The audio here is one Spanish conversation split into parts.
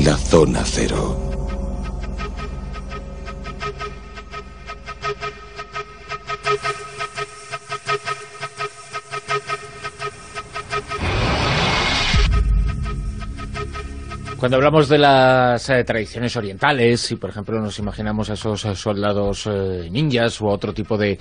La Zona Cero. Cuando hablamos de las tradiciones orientales, si por ejemplo nos imaginamos a esos soldados ninjas u otro tipo de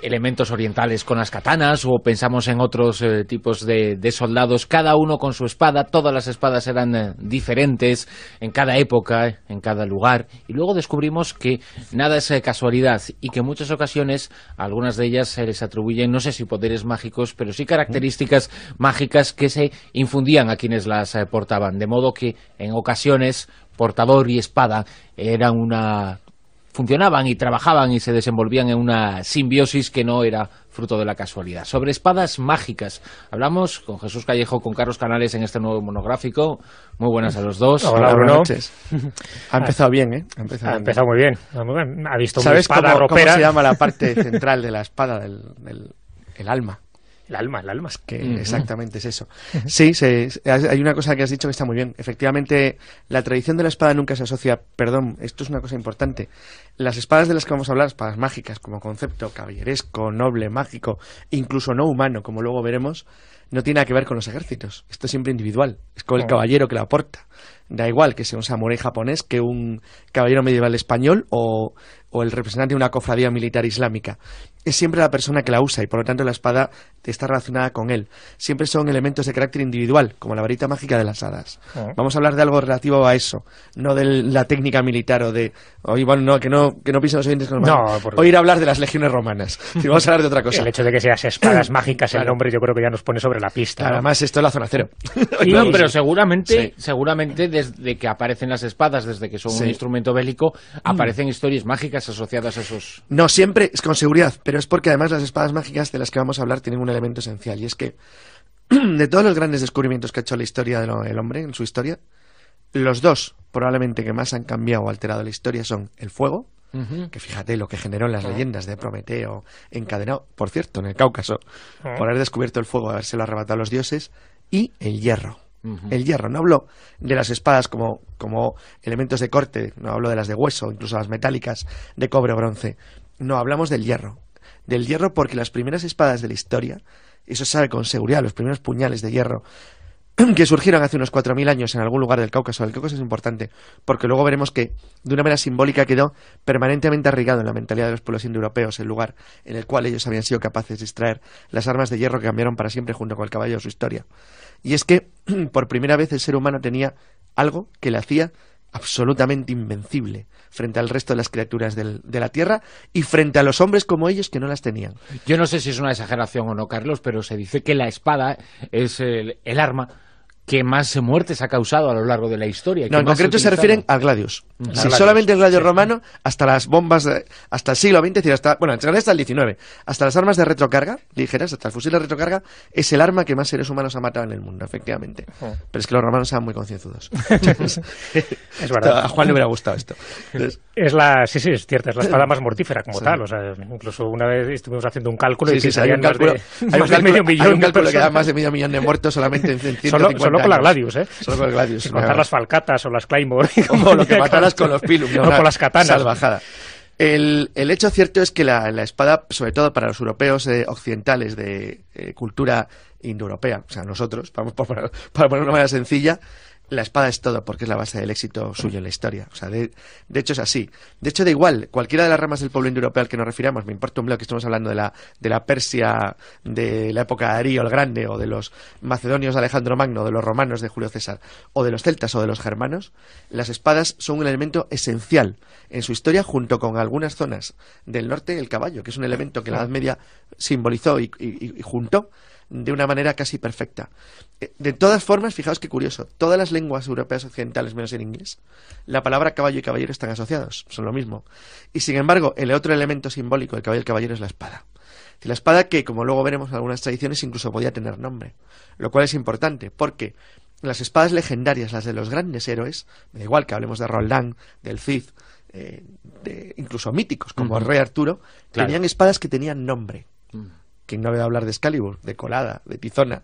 elementos orientales con las katanas, o pensamos en otros tipos de soldados, cada uno con su espada, todas las espadas eran diferentes en cada época, en cada lugar, y luego descubrimos que nada es casualidad y que en muchas ocasiones a algunas de ellas se les atribuyen, no sé si poderes mágicos, pero sí características mágicas que se infundían a quienes las portaban, de modo que en ocasiones portador y espada funcionaban y trabajaban y se desenvolvían en una simbiosis que no era fruto de la casualidad. Sobre espadas mágicas hablamos con Jesús Callejo, con Carlos Canales en este nuevo monográfico. Muy buenas a los dos. Hola, buenas noches. Ha empezado bien, ¿eh? Ha empezado muy bien. Ha visto una ¿Sabes espada ropera? ¿Cómo se llama la parte central de la espada? El alma. El alma. Es que exactamente es eso. Sí, hay una cosa que has dicho que está muy bien. Efectivamente, la tradición de la espada nunca se asocia... Perdón, esto es una cosa importante. Las espadas de las que vamos a hablar, espadas mágicas, como concepto caballeresco, noble, mágico, incluso no humano, como luego veremos, no tiene nada que ver con los ejércitos. Esto es siempre individual. Es con el caballero que la porta. Da igual que sea un samurái japonés que un caballero medieval español o el representante de una cofradía militar islámica. Es siempre la persona que la usa y por lo tanto la espada está relacionada con él. Siempre son elementos de carácter individual, como la varita mágica de las hadas. Vamos a hablar de algo relativo a eso, no de la técnica militar o de... que no piensen los oyentes que nos van a oír hablar de las legiones romanas. Vamos a hablar de otra cosa. El hecho de que seas espadas mágicas, el nombre yo creo que ya nos pone sobre la pista. Claro, además esto es la zona cero. No, pero seguramente desde que aparecen las espadas, desde que son un instrumento bélico, aparecen historias mágicas asociadas a esos... No siempre es con seguridad, pero es porque además las espadas mágicas de las que vamos a hablar tienen un elemento esencial, y es que de todos los grandes descubrimientos que ha hecho la historia del hombre en su historia, los dos probablemente que más han cambiado o alterado la historia son el fuego, que fíjate lo que generó en las leyendas de Prometeo encadenado, por cierto, en el Cáucaso, por haber descubierto el fuego, habérselo arrebatado a los dioses, y el hierro. El hierro, no hablo de las espadas como elementos de corte, no hablo de las de hueso, incluso las metálicas de cobre o bronce, no, hablamos del hierro. Del hierro porque las primeras espadas de la historia, eso se sabe con seguridad, los primeros puñales de hierro que surgieron hace unos 4.000 años en algún lugar del Cáucaso. El Cáucaso es importante porque luego veremos que de una manera simbólica quedó permanentemente arraigado en la mentalidad de los pueblos indoeuropeos, el lugar en el cual ellos habían sido capaces de extraer las armas de hierro que cambiaron para siempre junto con el caballo de su historia. Y es que por primera vez el ser humano tenía algo que le hacía absolutamente invencible frente al resto de las criaturas de la Tierra y frente a los hombres como ellos que no las tenían. Yo no sé si es una exageración o no, Carlos, pero se dice que la espada es el arma que más muertes ha causado a lo largo de la historia. No, en concreto se refieren al gladius. Si solamente el gladius romano, hasta las bombas, hasta el siglo XX, es decir, hasta el XIX, hasta las armas de retrocarga, ligeras, hasta el fusil de retrocarga, es el arma que más seres humanos ha matado en el mundo, efectivamente. Pero es que los romanos eran muy concienzudos. Es verdad. A Juan le hubiera gustado esto. Entonces, sí, es cierto, es la espada más mortífera como tal. O sea, incluso una vez estuvimos haciendo un cálculo y hay un cálculo que da más de medio millón de muertos solamente en 150 Solo con las gladius, Solo con las gladius. Sin contar las falcatas o las claymore. O lo que mataras con los pilum. O con las katanas. Salvajada. El hecho cierto es que la espada, sobre todo para los europeos occidentales de cultura indoeuropea, o sea, nosotros, para poner una manera sencilla, la espada es todo porque es la base del éxito suyo en la historia. O sea, de hecho es así. De hecho, da igual, cualquiera de las ramas del pueblo indoeuropeo al que nos refiramos, me importa un bledo que estemos hablando de la Persia de la época de Darío el Grande, o de los macedonios de Alejandro Magno, o de los romanos de Julio César, o de los celtas o de los germanos, las espadas son un elemento esencial en su historia, junto con algunas zonas del norte, el caballo, que es un elemento que la Edad Media simbolizó y juntó de una manera casi perfecta. De todas formas, fijaos qué curioso, todas las lenguas europeas occidentales, menos en inglés, la palabra caballo y caballero están asociados, son lo mismo. Y sin embargo, el otro elemento simbólico del caballo y el caballero es la espada. La espada que, como luego veremos en algunas tradiciones, incluso podía tener nombre, lo cual es importante, porque las espadas legendarias, las de los grandes héroes, me da igual que hablemos de Roldán, del Cid, incluso míticos como el rey Arturo, tenían espadas que tenían nombre. ¿Quién no ha oído hablar de Excalibur, de Colada, de Tizona,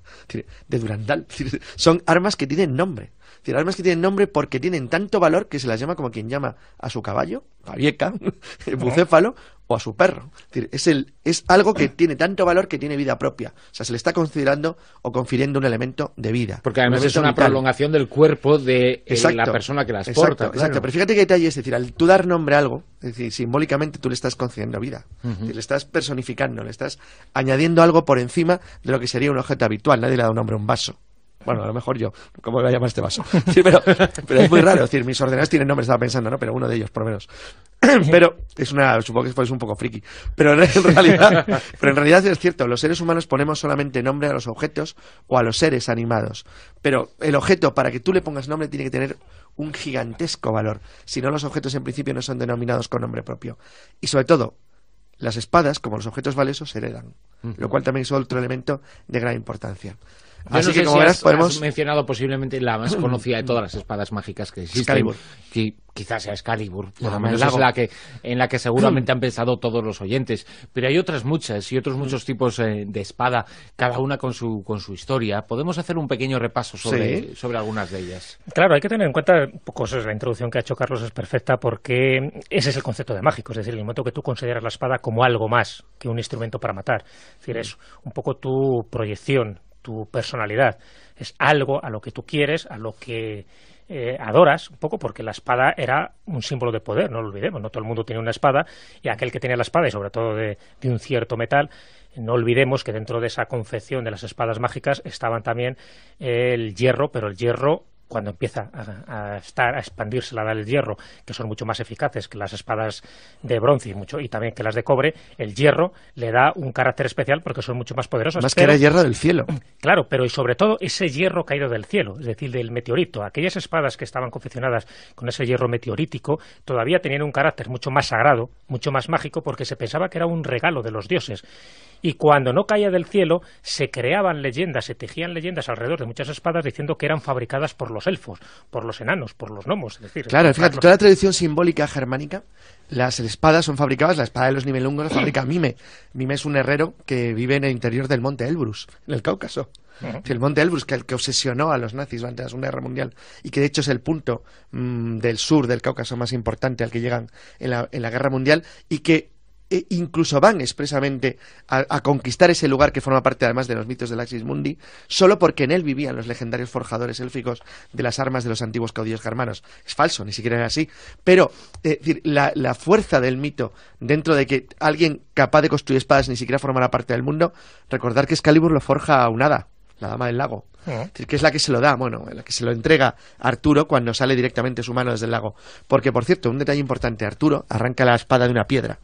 de Durandal? Son armas que tienen nombre. Es decir, armas que tienen nombre porque tienen tanto valor que se las llama como quien llama a su caballo, pavieca, bucéfalo, o a su perro. Es decir, es algo que tiene tanto valor que tiene vida propia. O sea, se le está considerando o confiriendo un elemento de vida. Porque además es una prolongación del cuerpo de la persona que las porta. Exacto, pero fíjate qué detalle es decir, al tú dar nombre a algo, es decir, simbólicamente tú le estás concediendo vida. Es decir, le estás personificando, le estás añadiendo algo por encima de lo que sería un objeto habitual. Nadie le da un nombre a un vaso. Bueno, a lo mejor yo, ¿cómo voy a llamar este vaso? Sí, pero es muy raro, es decir, mis ordenadores tienen nombre, estaba pensando, ¿no? Pero uno de ellos, por lo menos. Pero supongo que es un poco friki. Pero en realidad es cierto, los seres humanos ponemos solamente nombre a los objetos o a los seres animados. Pero el objeto, para que tú le pongas nombre, tiene que tener un gigantesco valor. Si no, los objetos en principio no son denominados con nombre propio. Y sobre todo, las espadas, como los objetos valiosos, se heredan. Lo cual también es otro elemento de gran importancia. Así no sé que, como verás, has mencionado posiblemente la más conocida de todas las espadas mágicas que existen. Excalibur. Que quizás sea Excalibur, por lo menos es en la que seguramente han pensado todos los oyentes. Pero hay otras muchas y otros muchos tipos de espada, cada una con su historia. ¿Podemos hacer un pequeño repaso sobre algunas de ellas? Claro, hay que tener en cuenta, un poco la introducción que ha hecho Carlos es perfecta, porque ese es el concepto de mágico, es decir, el momento que tú consideras la espada como algo más que un instrumento para matar. Es decir, es un poco tu proyección, tu personalidad, es algo a lo que tú quieres, a lo que adoras, un poco porque la espada era un símbolo de poder, no lo olvidemos, no todo el mundo tenía una espada, y aquel que tenía la espada, y sobre todo de un cierto metal, no olvidemos que dentro de esa confección de las espadas mágicas estaban también el hierro, pero el hierro, cuando empieza a expandirse la edad del hierro, que son mucho más eficaces que las espadas de bronce y también que las de cobre, el hierro le da un carácter especial porque son mucho más poderosos. Más que era hierro del cielo. Claro, pero y sobre todo ese hierro caído del cielo, es decir, del meteorito. Aquellas espadas que estaban confeccionadas con ese hierro meteorítico todavía tenían un carácter mucho más sagrado, mucho más mágico, porque se pensaba que era un regalo de los dioses. Y cuando no caía del cielo, se creaban leyendas, se tejían leyendas alrededor de muchas espadas diciendo que eran fabricadas por los elfos, por los enanos, por los gnomos. Es decir, claro, fíjate, toda la tradición simbólica germánica, las espadas son fabricadas, la espada de los Nibelungos la fabrica Mime. Mime es un herrero que vive en el interior del monte Elbrus, en el Cáucaso. El monte Elbrus, que obsesionó a los nazis durante la Segunda Guerra Mundial y que de hecho es el punto del sur del Cáucaso más importante al que llegan en la Guerra Mundial, y que incluso van expresamente a conquistar ese lugar que forma parte además de los mitos del Axis Mundi, solo porque en él vivían los legendarios forjadores élficos de las armas de los antiguos caudillos germanos. Es falso, ni siquiera era así, pero la fuerza del mito dentro de que alguien capaz de construir espadas ni siquiera formará parte del mundo. Recordar que Excalibur lo forja a un hada, la dama del lago, que es la que se lo da, la que se lo entrega a Arturo cuando sale directamente su mano desde el lago. Porque, por cierto, un detalle importante, Arturo arranca la espada de una piedra.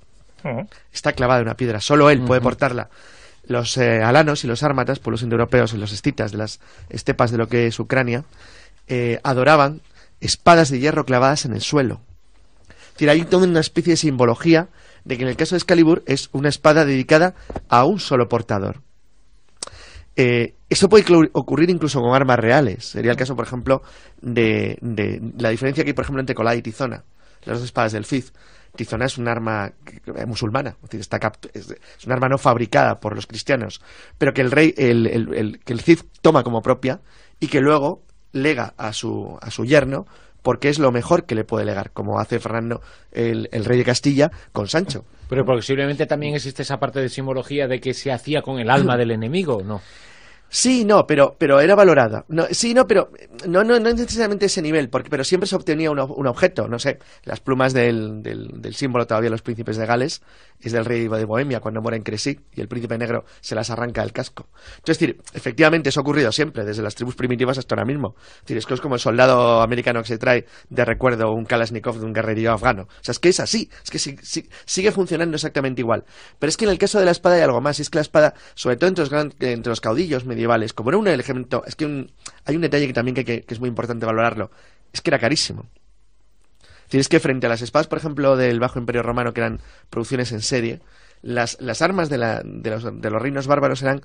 Está clavada en una piedra, solo él puede portarla. Los alanos y los ármatas, pueblos indoeuropeos y los escitas de las estepas de lo que es Ucrania, adoraban espadas de hierro clavadas en el suelo. Es decir, hay toda una especie de simbología de que en el caso de Excalibur es una espada dedicada a un solo portador. Eso puede ocurrir incluso con armas reales. Sería el caso, por ejemplo, de la diferencia que hay, por ejemplo, entre Colada y Tizona, las dos espadas del Cid. Tizona es un arma musulmana, es decir, es un arma no fabricada por los cristianos, pero que el rey, que el Cid toma como propia y que luego lega a su yerno, porque es lo mejor que le puede legar, como hace Fernando, el rey de Castilla, con Sancho. Pero posiblemente también existe esa parte de simbología de que se hacía con el alma del enemigo, ¿no? Sí, no, pero era valorada. Pero no necesariamente ese nivel, pero siempre se obtenía un objeto, no sé, las plumas del símbolo todavía de los príncipes de Gales, es del rey de Bohemia cuando muere en Crecy y el príncipe negro se las arranca del casco. Entonces, es decir, efectivamente eso ha ocurrido siempre, desde las tribus primitivas hasta ahora mismo. Es decir, es que es como el soldado americano que se trae de recuerdo un Kalashnikov de un guerrillero afgano. O sea, es que es así, es que sigue funcionando exactamente igual. Pero es que en el caso de la espada hay algo más, y es que la espada, sobre todo entre los caudillos medievales, como era un elemento, es que hay un detalle que también que es muy importante valorarlo, es que era carísimo. Es decir, es que frente a las espadas, por ejemplo, del Bajo Imperio Romano, que eran producciones en serie, las armas de los reinos bárbaros eran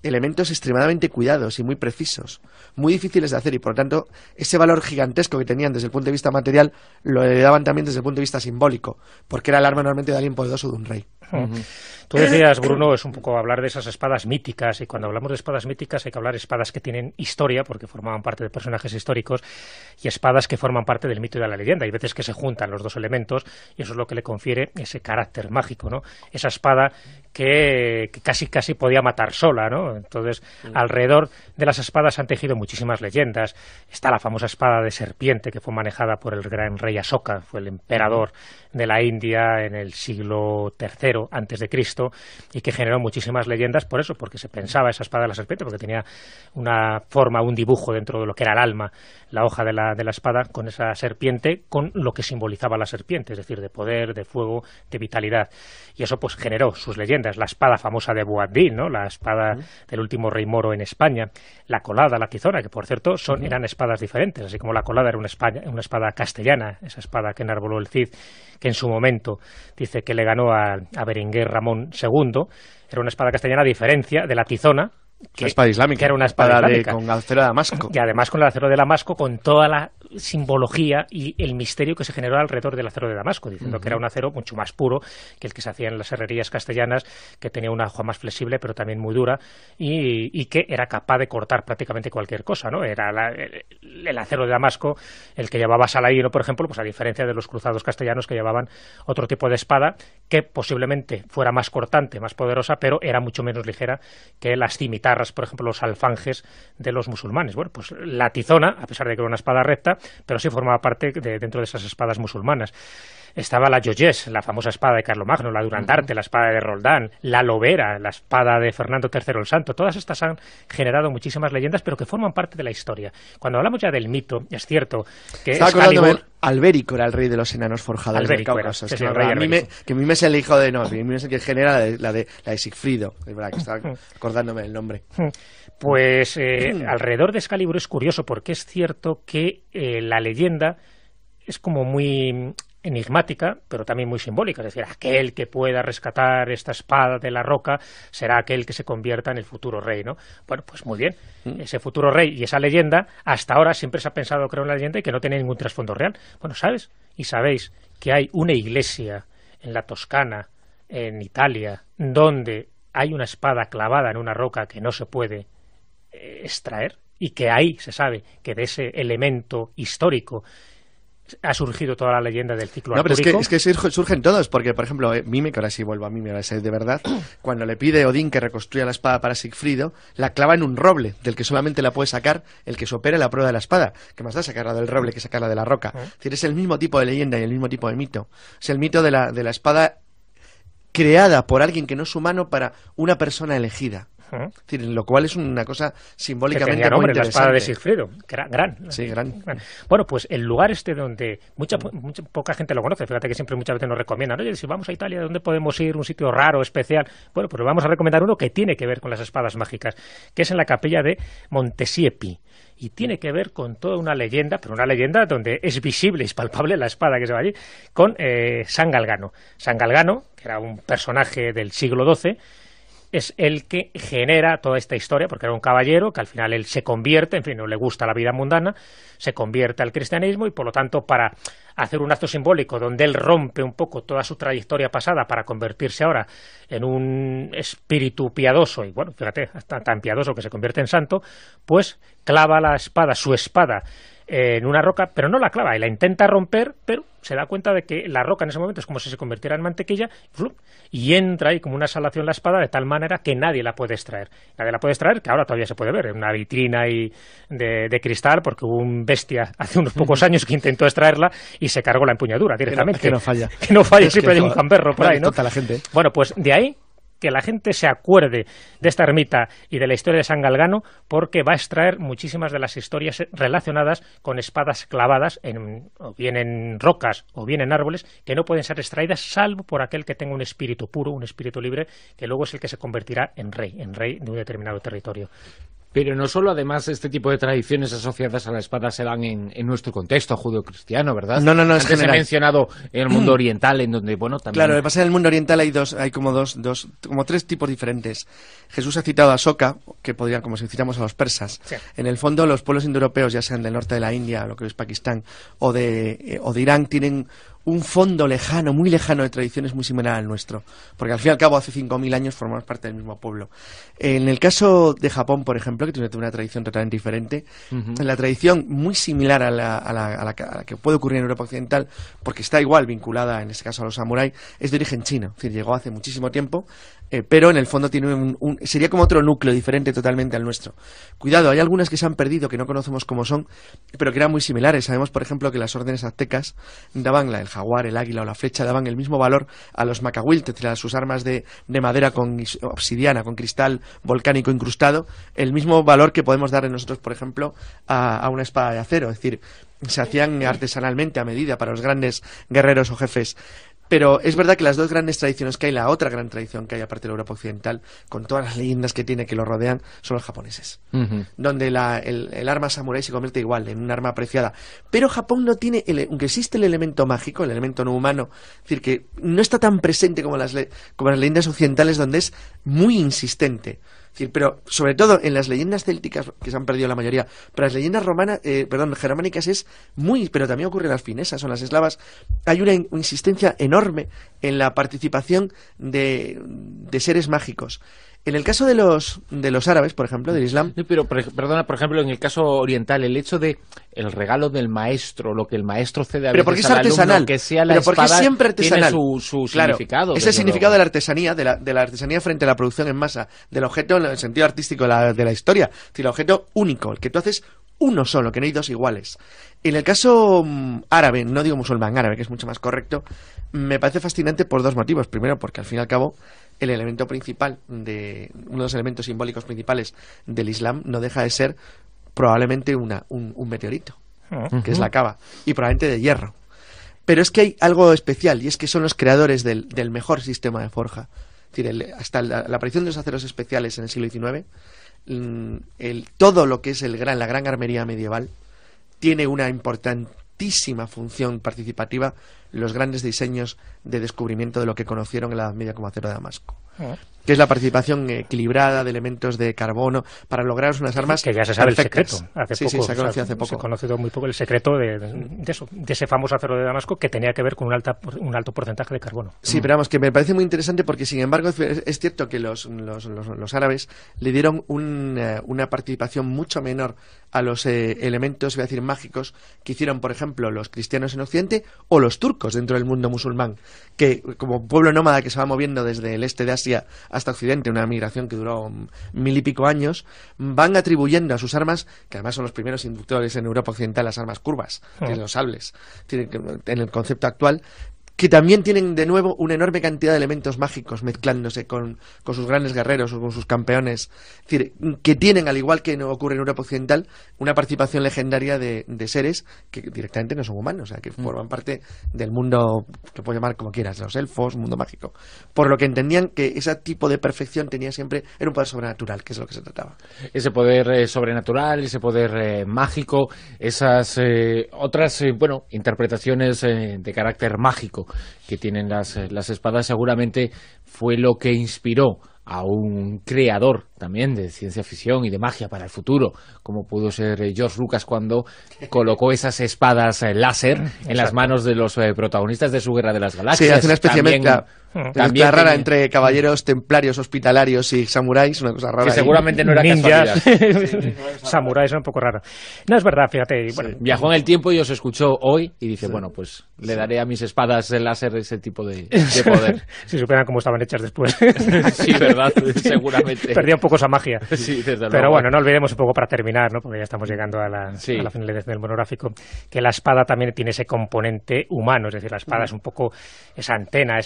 elementos extremadamente cuidados y muy precisos, muy difíciles de hacer, y por lo tanto ese valor gigantesco que tenían desde el punto de vista material lo heredaban también desde el punto de vista simbólico, porque era el arma normalmente de alguien poderoso, de un rey. Tú decías, Bruno, es un poco hablar de esas espadas míticas, y cuando hablamos de espadas míticas hay que hablar de espadas que tienen historia, porque formaban parte de personajes históricos, y espadas que forman parte del mito y de la leyenda. Hay veces que se juntan los dos elementos, y eso es lo que le confiere ese carácter mágico, ¿no? Esa espada que casi podía matar sola, ¿no? Entonces, alrededor de las espadas se han tejido muchísimas leyendas. Está la famosa espada de serpiente que fue manejada por el gran rey Asoka, fue el emperador de la India en el siglo III antes de Cristo, y que generó muchísimas leyendas por eso, porque se pensaba esa espada de la serpiente, porque tenía una forma, un dibujo dentro de lo que era el alma, la hoja de la espada, con esa serpiente, con lo que simbolizaba la serpiente, es decir, de poder, de fuego, de vitalidad. Y eso pues generó sus leyendas. La espada famosa de Boabdil, ¿no? La espada del último rey moro en España, la colada, la tizona, que por cierto eran espadas diferentes, así como la colada era una espada castellana, esa espada que enarboló el Cid, que en su momento dice que le ganó a Berenguer Ramón II, era una espada castellana a diferencia de la tizona, la espada islámica, que era una espada con acero de Damasco. Y además con el acero de Damasco, con toda la simbología y el misterio que se generó alrededor del acero de Damasco, diciendo que era un acero mucho más puro que el que se hacía en las herrerías castellanas, que tenía una hoja más flexible pero también muy dura, y que era capaz de cortar prácticamente cualquier cosa, ¿no? Era el acero de Damasco el que llevaba Saladino, por ejemplo, pues a diferencia de los cruzados castellanos que llevaban otro tipo de espada que posiblemente fuera más cortante, más poderosa, pero era mucho menos ligera que las cimitarras, por ejemplo, los alfanjes de los musulmanes. Bueno, pues la tizona, a pesar de que era una espada recta, pero sí formaba parte dentro de esas espadas musulmanas. Estaba la Joyés, la famosa espada de Carlomagno, la Durandarte, la espada de Roldán, la Lobera, la espada de Fernando III el Santo. Todas estas han generado muchísimas leyendas, pero que forman parte de la historia. Cuando hablamos ya del mito, es cierto que Excalibur... Albérico era el rey de los enanos forjadores del Cáucaso. Que a mí me es el hijo de... No, a mí me es el que genera la de Sigfrido. Es verdad que estaba acordándome del nombre. Pues alrededor de Excalibur es curioso, porque es cierto que la leyenda es como muy enigmática, pero también muy simbólica. Es decir, aquel que pueda rescatar esta espada de la roca será aquel que se convierta en el futuro rey, ¿no? Bueno, pues muy bien. Ese futuro rey y esa leyenda, hasta ahora siempre se ha pensado que era una leyenda y que no tiene ningún trasfondo real. Bueno, ¿sabes? Y sabéis que hay una iglesia en la Toscana, en Italia, donde hay una espada clavada en una roca que no se puede extraer, y que ahí se sabe que de ese elemento histórico ha surgido toda la leyenda del ciclo artúrico. Pero es que surgen todos, porque, por ejemplo, Mime, que ahora sí vuelvo a Mime, ahora es de verdad, cuando le pide a Odín que reconstruya la espada para Sigfrido, la clava en un roble, del que solamente la puede sacar el que supere la prueba de la espada. ¿Qué más da sacarla del roble que sacarla de la roca? Es decir, es el mismo tipo de leyenda y el mismo tipo de mito. Es el mito de la espada creada por alguien que no es humano para una persona elegida. Es decir, lo cual es una cosa simbólicamente que tenía nombre, muy interesante. la espada de Sigfrido, que era gran. Sí, gran. Bueno, pues el lugar donde poca gente lo conoce, fíjate que siempre muchas veces nos recomiendan, oye, si vamos a Italia, ¿dónde podemos ir? Un sitio raro, especial. Bueno, pues vamos a recomendar uno que tiene que ver con las espadas mágicas, que es en la capilla de Montesiepi. Y tiene que ver con toda una leyenda, pero una leyenda donde es visible, es palpable la espada que se va allí, con San Galgano. San Galgano, que era un personaje del siglo XII, es el que genera toda esta historia, porque era un caballero que al final él se convierte, en fin, no le gusta la vida mundana, se convierte al cristianismo, y por lo tanto, para hacer un acto simbólico donde él rompe un poco toda su trayectoria pasada para convertirse ahora en un espíritu piadoso, y bueno, fíjate, tan piadoso que se convierte en santo, pues clava la espada, su espada, en una roca, pero no la clava, y la intenta romper, pero se da cuenta de que la roca en ese momento es como si se convirtiera en mantequilla, y entra ahí como una salación la espada, de tal manera que nadie la puede extraer. Nadie la puede extraer, que ahora todavía se puede ver en una vitrina de cristal, porque hubo un bestia hace unos pocos años que intentó extraerla y se cargó la empuñadura directamente. Que no falla. Que no falla, siempre hay un gamberro por ahí, ¿no? La gente. Bueno, pues de ahí que la gente se acuerde de esta ermita y de la historia de San Galgano, porque va a extraer muchísimas de las historias relacionadas con espadas clavadas o bien en rocas o bien en árboles, que no pueden ser extraídas salvo por aquel que tenga un espíritu puro, un espíritu libre, que luego es el que se convertirá en rey de un determinado territorio. Pero no solo, además, este tipo de tradiciones asociadas a la espada se dan en nuestro contexto judeocristiano, ¿verdad? No, es Antes general. he mencionado en el mundo oriental, en donde, bueno, también... Claro, lo que pasa en el mundo oriental hay como tres tipos diferentes. Jesús ha citado a Soka, que podría, como si citamos a los persas. Sí. En el fondo, los pueblos indoeuropeos, ya sean del norte de la India, lo que es Pakistán, o de Irán, tienen un fondo lejano, muy lejano de tradiciones muy similar al nuestro, porque al fin y al cabo hace 5.000 años formamos parte del mismo pueblo. En el caso de Japón, por ejemplo, que tiene una tradición totalmente diferente, la tradición muy similar a la que puede ocurrir en Europa Occidental, porque está igual vinculada, en este caso a los samuráis, es de origen chino, es decir, llegó hace muchísimo tiempo, pero en el fondo tiene sería como otro núcleo diferente totalmente al nuestro. Cuidado, hay algunas que se han perdido, que no conocemos cómo son, pero que eran muy similares. Sabemos, por ejemplo, que las órdenes aztecas daban el jaguar, el águila o la flecha, daban el mismo valor a los macahuiltes, es decir, a sus armas de madera con obsidiana, con cristal volcánico incrustado, el mismo valor que podemos darle nosotros, por ejemplo, a una espada de acero. Es decir, se hacían artesanalmente a medida para los grandes guerreros o jefes. Pero es verdad que las dos grandes tradiciones que hay, la otra gran tradición que hay aparte de la Europa Occidental, con todas las leyendas que tiene que lo rodean, son los japoneses. Donde el arma samurái se convierte igual en un arma apreciada. Pero Japón no tiene, aunque existe el elemento mágico, el elemento no humano, es decir, que no está tan presente como las leyendas occidentales, donde es muy insistente. Es decir, pero sobre todo en las leyendas célticas, que se han perdido la mayoría, pero las leyendas germánicas es muy, pero también ocurre en las finesas o en las eslavas, hay una insistencia enorme en la participación de seres mágicos. En el caso de los árabes, por ejemplo, del Islam... Pero, perdona, por ejemplo, en el caso oriental, el hecho de el regalo del maestro, lo que el maestro cede a pero veces porque es al artesanal, alumno, que sea la pero porque espada, es siempre artesanal. Tiene su claro, significado. es el significado de la artesanía, de la artesanía frente a la producción en masa, del objeto en el sentido artístico de la historia. Es decir, el objeto único, el que tú haces uno solo, que no hay dos iguales. En el caso árabe, no digo musulmán, árabe, que es mucho más correcto, me parece fascinante por dos motivos. Primero, porque al fin y al cabo el elemento principal, uno de los elementos simbólicos principales del Islam no deja de ser probablemente un meteorito, que es la Kaaba, y probablemente de hierro. Pero es que hay algo especial, y es que son los creadores del mejor sistema de forja. Es decir, hasta la aparición de los aceros especiales en el siglo XIX, todo lo que es la gran armería medieval tiene una importantísima función participativa en los grandes diseños de descubrimiento de lo que conocieron en la Edad Media como acero de Damasco, que es la participación equilibrada de elementos de carbono para lograr unas armas que ya se sabe perfectas. El secreto. Hace sí, poco, se ha conocido hace poco. Se ha conocido muy poco el secreto de ese famoso acero de Damasco, que tenía que ver con un alto porcentaje de carbono. Sí, pero vamos, que me parece muy interesante porque, sin embargo, es cierto que los árabes le dieron una participación mucho menor a los elementos, voy a decir, mágicos que hicieron, por ejemplo, los cristianos en Occidente o los turcos dentro del mundo musulmán, que como pueblo nómada que se va moviendo desde el este de Asia hasta Occidente, una migración que duró 1000 y pico años, van atribuyendo a sus armas, que además son los primeros inductores en Europa Occidental, las armas curvas, que es los sables, en el concepto actual, que también tienen de nuevo una enorme cantidad de elementos mágicos mezclándose con sus grandes guerreros o con sus campeones. Es decir, que tienen, al igual que no ocurre en Europa Occidental, una participación legendaria de seres que directamente no son humanos, o sea, que forman parte del mundo, que puedes llamar como quieras, los elfos, mundo mágico. Por lo que entendían que ese tipo de perfección tenía siempre, era un poder sobrenatural, que es lo que se trataba. Ese poder sobrenatural, ese poder mágico, esas otras interpretaciones de carácter mágico que tienen las espadas, seguramente fue lo que inspiró a un creador también de ciencia ficción y de magia para el futuro, como pudo ser George Lucas cuando colocó esas espadas láser en las manos de los protagonistas de su Guerra de las Galaxias. Sí, hace una especie también, de mezcla rara entre caballeros templarios, hospitalarios y samuráis, una cosa rara. Que seguramente no era ninjas, casualidad. Samuráis era un poco raro. No, es verdad, fíjate. Bueno, sí. Viajó en el tiempo y os escuchó hoy y dice, bueno, pues le daré a mis espadas láser ese tipo de poder. Si supieran cómo estaban hechas después. Sí, verdad, seguramente. Perdía un poco esa magia. Sí, desde luego. Pero bueno, no olvidemos un poco para terminar, ¿no? Porque ya estamos llegando a la finalización del monográfico, que la espada también tiene ese componente humano, es decir, la espada es un poco esa antena,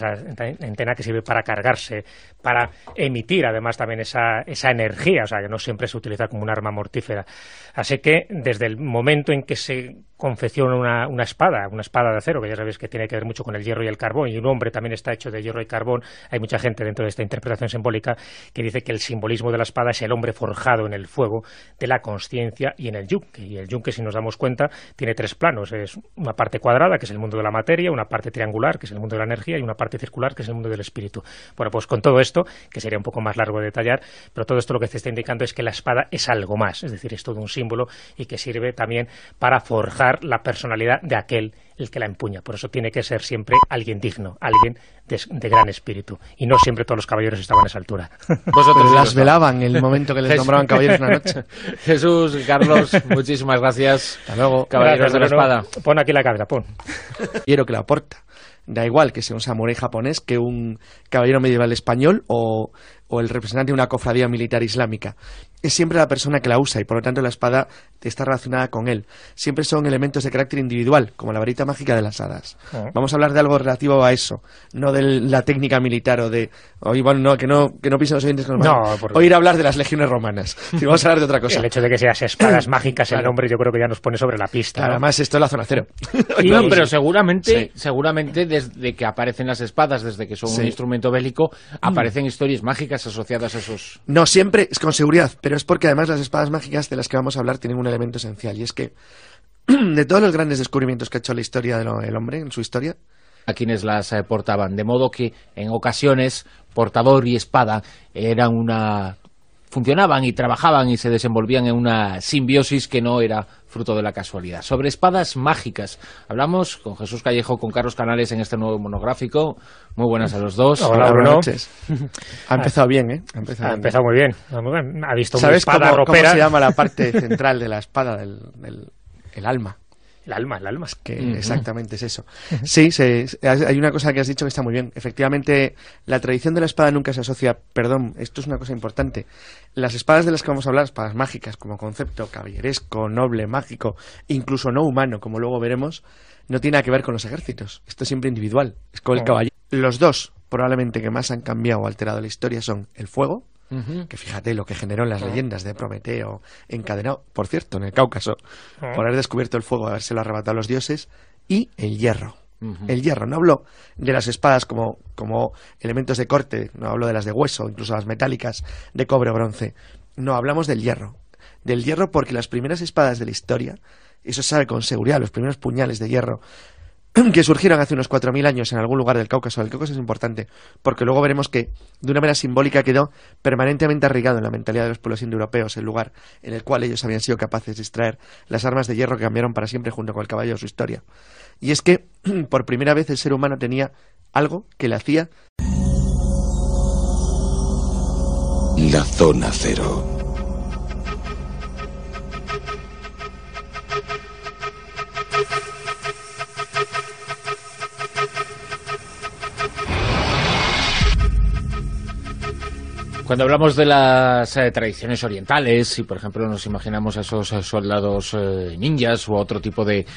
antena que sirve para cargarse, para emitir además también esa energía, o sea, que no siempre se utiliza como un arma mortífera. Así que desde el momento en que se confecciona una espada de acero, que ya sabéis que tiene que ver mucho con el hierro y el carbón, y un hombre también está hecho de hierro y carbón, hay mucha gente dentro de esta interpretación simbólica que dice que el simbolismo de la espada es el hombre forjado en el fuego de la consciencia y en el yunque. Y el yunque, si nos damos cuenta, tiene 3 planos. Es una parte cuadrada, que es el mundo de la materia, una parte triangular, que es el mundo de la energía, y una parte circular, que es el mundo del espíritu. Bueno, pues con todo esto, que sería un poco más largo de detallar, pero todo esto lo que se está indicando es que la espada es algo más, es decir, es todo un símbolo y que sirve también para forjar la personalidad de aquel el que la empuña. Por eso tiene que ser siempre alguien digno, alguien de gran espíritu. Y no siempre todos los caballeros estaban a esa altura. Vosotros las velaban en el momento que les nombraban caballeros una noche. Jesús, Carlos, muchísimas gracias. Hasta luego. Caballeros de la espada. Pon aquí la cabeza, pon. Quiero que la aporta. Da igual que sea un samurái japonés que un caballero medieval español o el representante de una cofradía militar islámica. Es siempre la persona que la usa y por lo tanto la espada está relacionada con él. Siempre son elementos de carácter individual, como la varita mágica de las hadas. Vamos a hablar de algo relativo a eso, no de la técnica militar o de... Bueno, que no pisen los oyentes con los Hoy ir a hablar de las legiones romanas. Si vamos a hablar de otra cosa. El hecho de que seas espadas mágicas, el nombre yo creo que ya nos pone sobre la pista. Claro, además esto es la zona cero. No, pero seguramente desde que aparecen las espadas, desde que son un instrumento bélico, aparecen historias mágicas asociadas a esos... No, siempre es con seguridad, pero es porque además las espadas mágicas de las que vamos a hablar tienen un elemento esencial, y es que de todos los grandes descubrimientos que ha hecho la historia del hombre en su historia, a quienes las portaban, de modo que en ocasiones portador y espada funcionaban y trabajaban y se desenvolvían en una simbiosis que no era fruto de la casualidad. Sobre espadas mágicas hablamos con Jesús Callejo, con Carlos Canales en este nuevo monográfico. Muy buenas a los dos. Hola, buenas noches. Ha empezado bien, ¿eh? Ha empezado muy bien. Ha visto una ¿Sabes espada cómo ropera? se llama la parte central de la espada? El alma. El alma. Es que exactamente es eso. Sí, hay una cosa que has dicho que está muy bien. Efectivamente, la tradición de la espada nunca se asocia... Perdón, esto es una cosa importante. Las espadas de las que vamos a hablar, espadas mágicas como concepto caballeresco, noble, mágico, incluso no humano, como luego veremos, no tiene nada que ver con los ejércitos. Esto es siempre individual. Es con el caballero. Los dos, probablemente, que más han cambiado o alterado la historia son el fuego, que fíjate lo que generó en las leyendas de Prometeo encadenado, por cierto, en el Cáucaso, por haber descubierto el fuego, habérselo arrebatado a los dioses, y el hierro. El hierro, no hablo de las espadas como elementos de corte, no hablo de las de hueso, incluso las metálicas de cobre o bronce, no, hablamos del hierro porque las primeras espadas de la historia, eso se sabe con seguridad, los primeros puñales de hierro que surgieron hace unos 4.000 años en algún lugar del Cáucaso. El Cáucaso es importante porque luego veremos que de una manera simbólica quedó permanentemente arraigado en la mentalidad de los pueblos indoeuropeos el lugar en el cual ellos habían sido capaces de extraer las armas de hierro que cambiaron para siempre junto con el caballo de su historia. Y es que por primera vez el ser humano tenía algo que le hacía... La zona cero. Cuando hablamos de las tradiciones orientales, y por ejemplo nos imaginamos a esos soldados ninjas u otro tipo de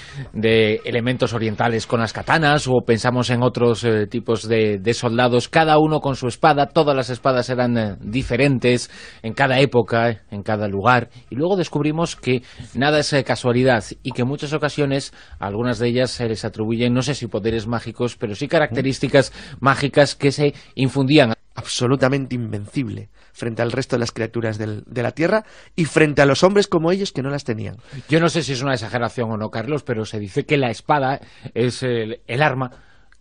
elementos orientales con las katanas, o pensamos en otros tipos de soldados, cada uno con su espada, todas las espadas eran diferentes en cada época, en cada lugar, y luego descubrimos que nada es casualidad y que en muchas ocasiones a algunas de ellas se les atribuyen, no sé si poderes mágicos, pero sí características mágicas que se infundían. Absolutamente invencible frente al resto de las criaturas de la Tierra y frente a los hombres como ellos que no las tenían. Yo no sé si es una exageración o no, Carlos, pero se dice que la espada es el arma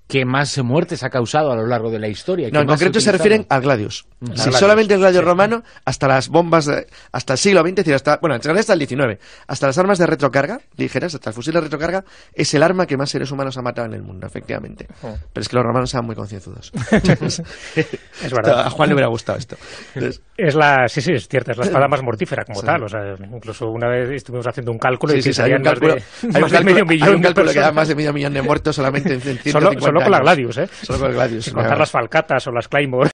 que más muertes ha causado a lo largo de la historia. No, en concreto se refieren al gladius. Si solamente el gladius romano, hasta las bombas, hasta el siglo XX, es decir, hasta el XIX, hasta las armas de retrocarga, ligeras, hasta el fusil de retrocarga, es el arma que más seres humanos ha matado en el mundo, efectivamente. Pero es que los romanos eran muy concienzudos. Es verdad. A Juan le hubiera gustado esto. Entonces, sí, es cierto, es la espada más mortífera como tal. O sea, incluso una vez estuvimos haciendo un cálculo y hay un cálculo, hay un cálculo que da más de medio millón de muertos solamente en 150 Solo con la Gladius, Solo con la Gladius. Sin contar las falcatas o las Claymore.